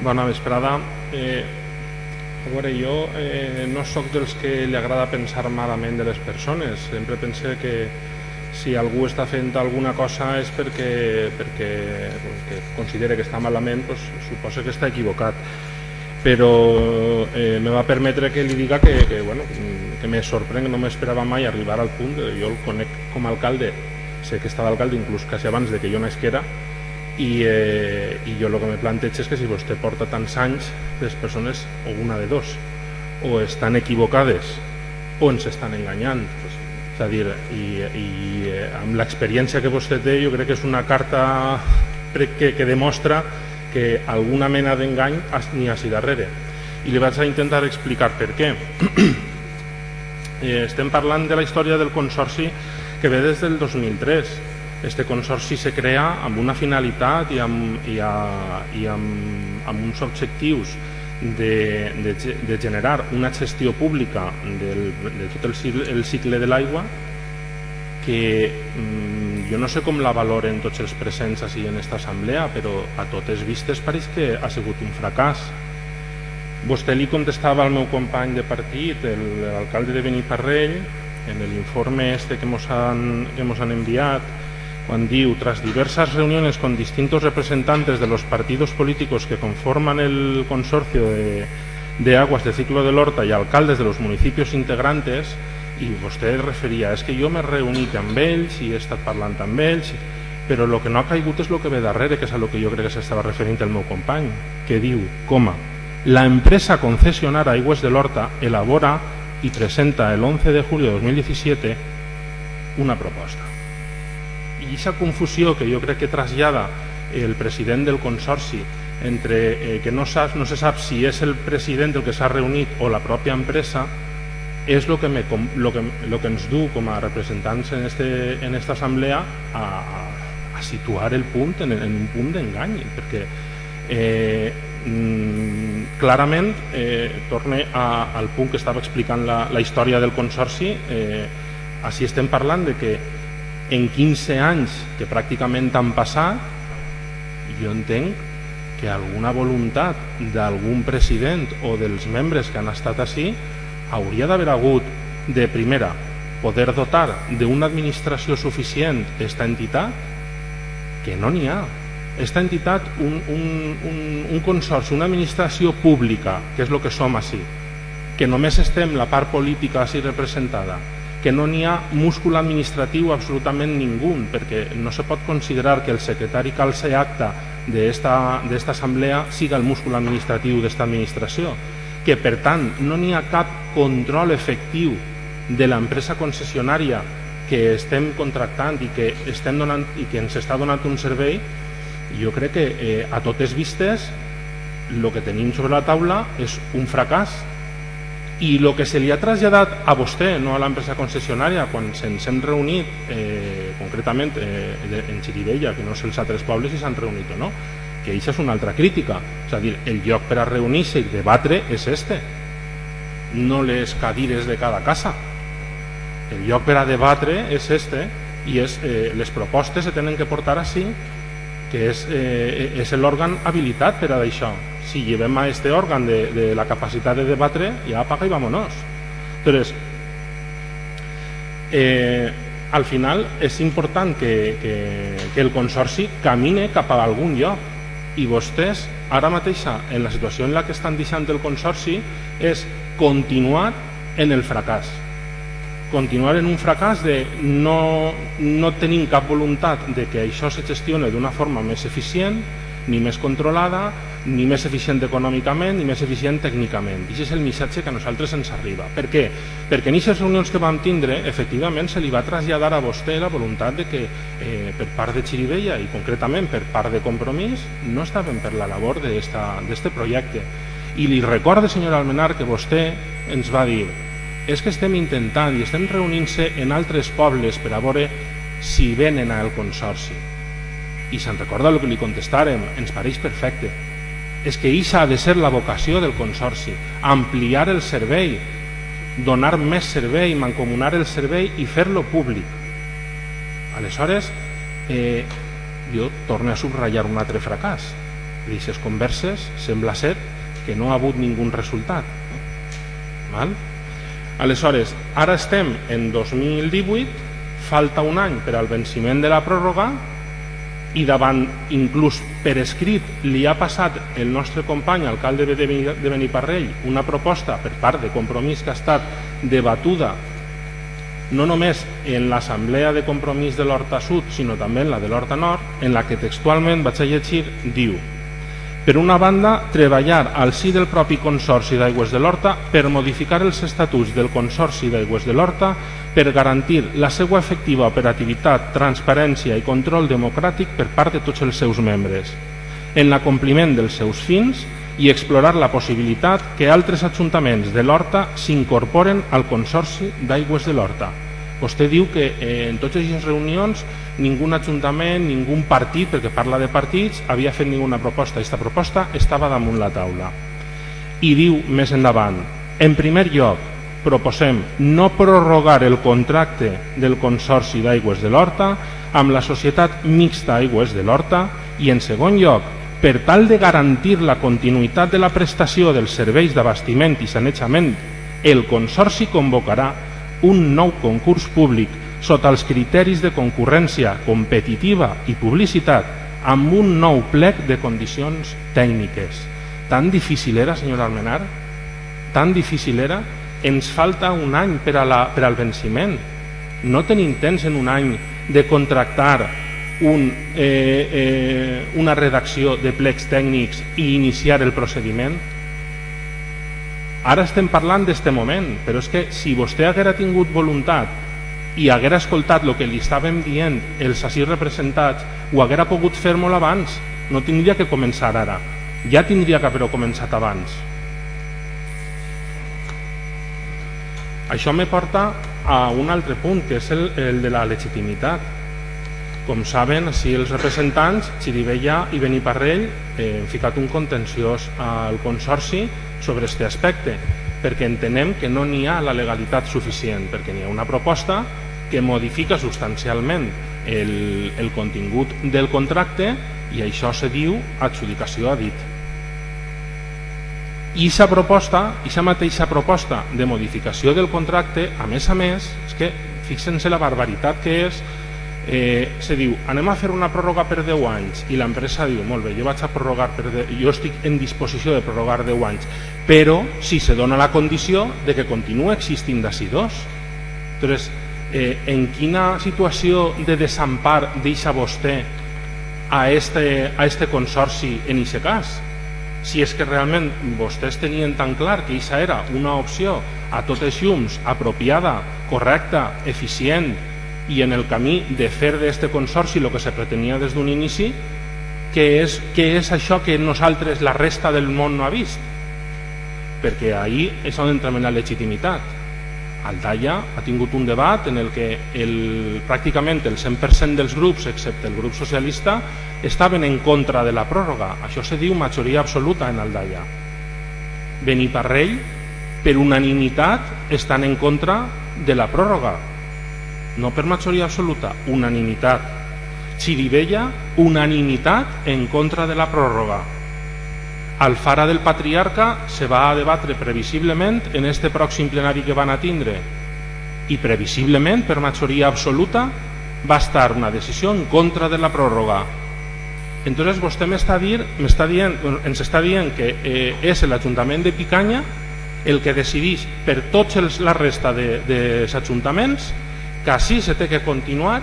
Bona vesprada. A veure, jo no sóc dels que li agrada pensar malament de les persones. Sempre pense que si algú està fent alguna cosa és perquè considera que està malament, doncs suposa que està equivocat. Però me va permetre que li diga que me sorprèn, no m'esperava mai arribar al punt. Jo el conec com a alcalde, sé que està d'alcalde inclús quasi abans de que jo nasquera, i jo el que me plantejo és que si vostè porta tants anys, les persones, o una de dos, o estan equivocades o ens estan enganyant. És a dir, i amb l'experiència que vostè té, jo crec que és una carta que demostra que alguna mena d'engany n'hi ha així darrere. I li vaig a intentar explicar per què. Estem parlant de la història del consorci que ve des del 2003. Este consorci se crea amb una finalitat i amb uns objectius de generar una gestió pública de tot el cicle de l'aigua que jo no sé com la valoren tots els presents així en aquesta assemblea, però a totes vistes pareix que ha sigut un fracàs. Vostè li contestava al meu company de partit, l'alcalde de Beniparrell, en l'informe que mos han enviat, quan diu: tras diversas reuniones con distintos representantes de los partidos políticos que conforman el consorcio de aguas de Ciclo del Horta y alcaldes de los municipios integrantes, i vostè referia, és que jo m'he reunit amb ells i he estat parlant amb ells, però el que no ha caigut és el que ve darrere, que és a lo que jo crec que s'estava referint el meu company, que diu, la empresa concesionaria Aigües de l'Horta elabora y presenta el 11 de julio de 2017 una proposta. I aquesta confusió que jo crec que trasllada el president del consorci entre que no se sap si és el president el que s'ha reunit o la pròpia empresa és el que ens du com a representants en esta assemblea a situar el punt en un punt d'engany, perquè clarament torne al punt que estava explicant la història del consorci. Així estem parlant de que en 15 anys que pràcticament han passat, jo entenc que alguna voluntat d'algun president o dels membres que han estat així hauria d'haver hagut de, primera, poder dotar d'una administració suficient aquesta entitat, que no n'hi ha. Aquesta entitat, un consorci, una administració pública, que és el que som així, que només estem la part política així representada, que no n'hi ha múscul administratiu absolutament ningú, perquè no se pot considerar que el secretari que alça acta d'esta assemblea siga el múscul administratiu d'esta administració, que per tant no n'hi ha cap control efectiu de l'empresa concessionària que estem contractant i que ens està donant un servei. Jo crec que a totes vistes el que tenim sobre la taula és un fracàs, i el que se li ha traslladat a vostè, no a l'empresa concessionària, quan ens hem reunit concretament en Xirivella, que no sé els altres pobles si s'han reunit o no, que això és una altra crítica. És a dir, el lloc per a reunir-se i debatre és este, no les cadires de cada casa. El lloc per a debatre és este, i les propostes se tenen que portar així, que és l'òrgan habilitat per a això. Si llevem a este òrgan de la capacitat de debatre, ja apaga i vámonos. Entonces, al final és important que el consorci camine cap a algun lloc, i vostès ara mateix en la situació en la que estan deixant el consorci és continuar en el fracàs, continuar en un fracàs de no tenim cap voluntat de que això se gestioni d'una forma més eficient, ni més controlada, ni més eficient econòmicament, ni més eficient tècnicament. I aquest és el missatge que a nosaltres ens arriba. Per què? Perquè en aquestes reunions que vam tindre, efectivament se li va traslladar a vostè la voluntat de que per part de Xirivella i concretament per part de Compromís no estaven per la labor d'este projecte. I li recorde, senyor Almenar, que vostè ens va dir: és que estem intentant i estem reunint-se en altres pobles per a veure si venen al consorci. I se'n recorda el que li contestàrem: ens pareix perfecte. És que això ha de ser la vocació del consorci, ampliar el servei, donar més servei, mancomunar el servei i fer-lo públic. Aleshores, jo torno a subratllar un altre fracàs, D'aquestes converses sembla ser que no ha hagut ningú resultat. Aleshores, ara estem en 2018, falta un any per al venciment de la pròrroga i davant, inclús per escrit, li ha passat el nostre company alcalde de Beniparrell una proposta per part de Compromís que ha estat debatuda no només en l'assemblea de Compromís de l'Horta Sud, sinó també en la de l'Horta Nord, en la que textualment vaig a llegir, diu: per una banda, treballar al si del propi Consorci d'Aigües de l'Horta per modificar els estatuts del Consorci d'Aigües de l'Horta per garantir la seva efectiva operativitat, transparència i control democràtic per part de tots els seus membres, en l'acompliment dels seus fins i explorar la possibilitat que altres ajuntaments de l'Horta s'incorporen al Consorci d'Aigües de l'Horta. Vostè diu que en totes aquestes reunions ningú ajuntament, ningú partit, perquè parla de partits, havia fet ninguna proposta. Aquesta proposta estava damunt la taula. I diu més endavant: en primer lloc, proposem no prorrogar el contracte del Consorci d'Aigües de l'Horta amb la Societat Mixta Aigües de l'Horta i, en segon lloc, per tal de garantir la continuïtat de la prestació dels serveis d'abastiment i sanejament, el Consorci convocarà un nou concurs públic sota els criteris de concurrència competitiva i publicitat amb un nou plec de condicions tècniques. Tan difícil era, senyor Almenar? Tan difícil era? Ens falta un any per al venciment. No tenim temps en un any de contractar una redacció de plecs tècnics i iniciar el procediment? Ara estem parlant d'este moment, però és que si vostè haguera tingut voluntat i haguera escoltat el que li estàvem dient els ací representats, ho haguera pogut fer molt abans. No tindria que començar ara, ja tindria que haver-ho començat abans. Això me porta a un altre punt, que és el de la legitimitat. Com saben, així els representants, Xirivella i Beniparrell, han ficat un contenciós al Consorci sobre aquest aspecte, perquè entenem que no n'hi ha la legalitat suficient, perquè n'hi ha una proposta que modifica substancialment el contingut del contracte i això se diu adjudicació a dit. I aquesta mateixa proposta de modificació del contracte, a més, és que fixen-se la barbaritat que és. Se diu, anem a fer una pròrroga per 10 anys i l'empresa diu, molt bé, jo estic en disposició de prorrogar 10 anys, però si se dona la condició de que continua existint d'ací dos. Entonces, en quina situació de desempar deixa vostè a este consorci en aquest cas? Si és que realment vostès tenien tan clar que aquesta era una opció a totes llums apropiada, correcta, eficient i en el camí de fer d'aquest consorci el que se pretenia des d'un inici, què és això que nosaltres, la resta del món, no ha vist? Perquè ahir és on entrem en la legitimitat. Aldaia ha tingut un debat en el que pràcticament el 100% dels grups, excepte el grup socialista, estaven en contra de la pròrroga. Això se diu majoria absoluta en Aldaia. Beniparrell, per unanimitat, estan en contra de la pròrroga. No per majoria absoluta, unanimitat. Xirivella, unanimitat en contra de la pròrroga. Alfara del Patriarca se va a debatre previsiblement en este pròxim plenari que van a tindre i previsiblement, per majoria absoluta, va estar una decisió en contra de la pròrroga. Entonces vostè ens està dient que és l'Ajuntament de Picanya el que decideix per tots la resta dels ajuntaments que així se té que continuar,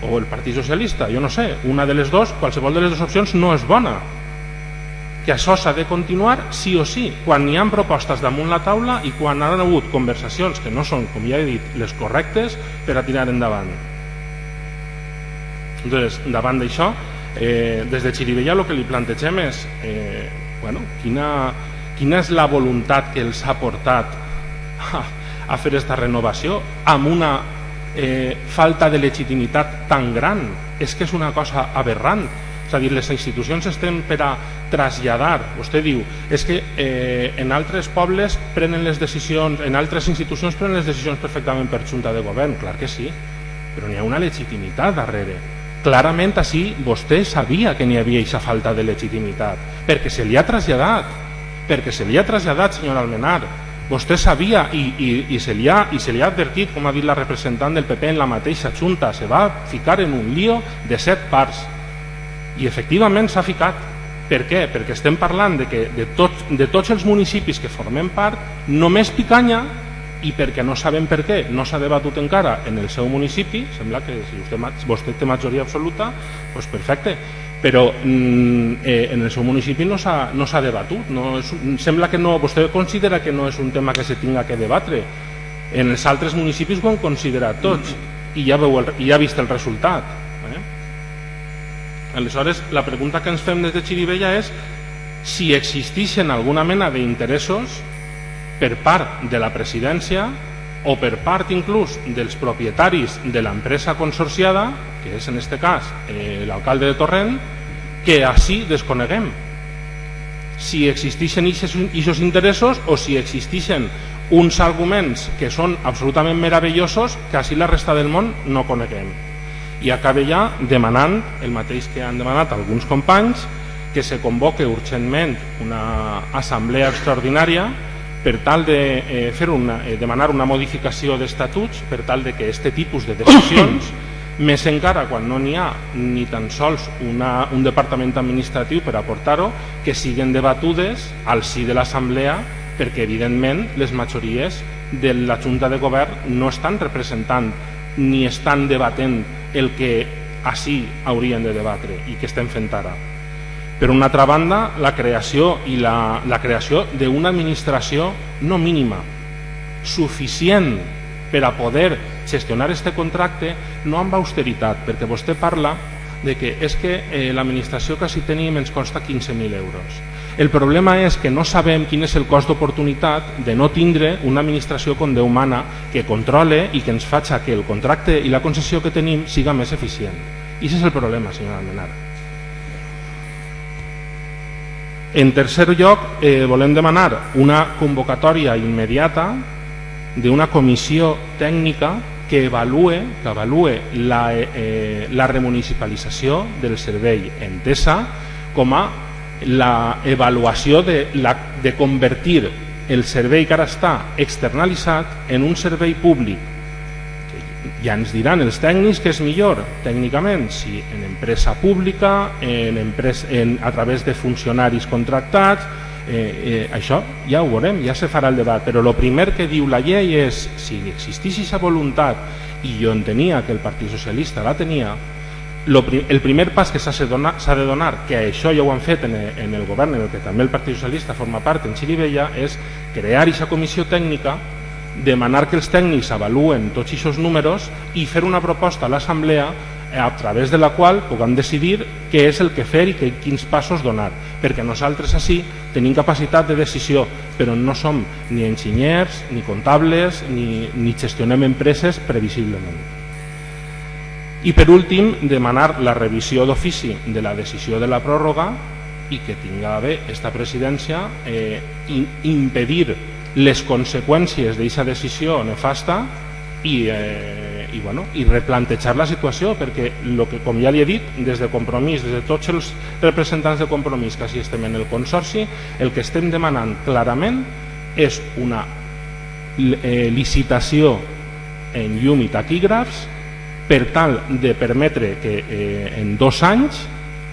o el Partit Socialista, jo no sé, una de les dues, qualsevol de les dues opcions no és bona, que això s'ha de continuar sí o sí, quan hi ha propostes damunt la taula i quan han hagut conversacions que no són, com ja he dit, les correctes per a tirar endavant. Entonces, davant d'això, des de Xirivella el que li plantegem és quina és la voluntat que els ha portat a fer aquesta renovació amb una falta de legitimitat tan gran. És que és una cosa aberrant. És a dir, les institucions estem per a traslladar. Vostè diu, és que en altres pobles prenen les decisions, en altres institucions prenen les decisions perfectament per junta de govern. Clar que sí, però n'hi ha una legitimitat darrere. Clarament així vostè sabia que n'hi havia aquesta falta de legitimitat, perquè se li ha traslladat, senyor Almenar. Vostè sabia i se li ha advertit, com ha dit la representant del PP en la mateixa Junta, se va ficar en un lío de 7 parts i efectivament s'ha ficat. Per què? Perquè estem parlant que de tots els municipis que formem part, només Picanya, i perquè no sabem per què no s'ha debatut encara en el seu municipi, sembla que si vostè té majoria absoluta, doncs perfecte, però en el seu municipi no s'ha debatut, sembla que no, vostè considera que no és un tema que se tinga que debatre. En els altres municipis ho han considerat tots i ja ha vist el resultat. Aleshores, la pregunta que ens fem des de Xirivella és si existeixen alguna mena d'interessos per part de la presidència o per part inclús dels propietaris de l'empresa consorciada, que és en aquest cas l'alcalde de Torrent, que així desconeguem. Si existeixen aquests interessos o si existeixen uns arguments que són absolutament meravellosos que així la resta del món no coneguem. I acabe ja demanant el mateix que han demanat alguns companys, que se convoque urgentment una assemblea extraordinària per tal de demanar una modificació d'estatuts per tal de que aquest tipus de decisions, més encara quan no n'hi ha ni tan sols un departament administratiu per aportar-ho, que siguin debatudes al si de l'assemblea, perquè evidentment les majories de la Junta de Govern no estan representant ni estan debatent el que així haurien de debatre i que estem fent ara. Per una altra banda, la creació d'una administració no mínima, suficient per a poder gestionar aquest contracte, no amb austeritat, perquè vostè parla de que és que l'administració que si tenim ens costa 15.000 euros. El problema és que no sabem quin és el cost d'oportunitat de no tindre una administració com Déu mana que controle i que ens faci que el contracte i la concessió que tenim siga més eficient. I aquest és el problema, senyora Almenar. En tercer lloc, volem demanar una convocatòria immediata d'una comissió tècnica que avaluï la remunicipalització del servei Endesa com a l'avaluació de convertir el servei que ara està externalitzat en un servei públic. Ja ens diran els tècnics que és millor tècnicament, si en empresa pública, a través de funcionaris contractats, això ja ho veurem, ja se farà el debat, però el primer que diu la llei és, si existís aquesta voluntat, i jo entenia que el Partit Socialista la tenia, el primer pas que s'ha de donar, que això ja ho han fet en el govern en el que també el Partit Socialista forma part en Xirivella, és crear aquesta comissió tècnica, demanar que els tècnics avaluen tots aquests números i fer una proposta a l'assemblea a través de la qual puguem decidir què és el que fer i quins passos donar, perquè nosaltres així tenim capacitat de decisió, però no som ni enginyers, ni comptables, ni gestionem empreses previsiblement. I per últim, demanar la revisió d'ofici de la decisió de la pròrroga i que tinga bé esta presidència impedir les conseqüències d'aquesta decisió nefasta i replantejar la situació, perquè com ja li he dit, des de Compromís, des de tots els representants de Compromís que així estem en el Consorci, el que estem demanant clarament és una licitació en llum i taquígrafs per tal de permetre que en 2 anys,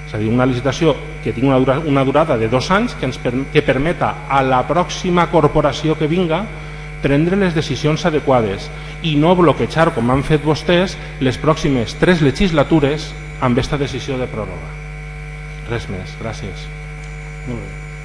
és a dir, una licitació que tingui una durada de 2 anys que permeta a la pròxima corporació que vinga prendre les decisions adequades i no bloquejar, com han fet vostès, les pròximes 3 legislatures amb aquesta decisió de pròrroga. Res més. Gràcies. Molt bé.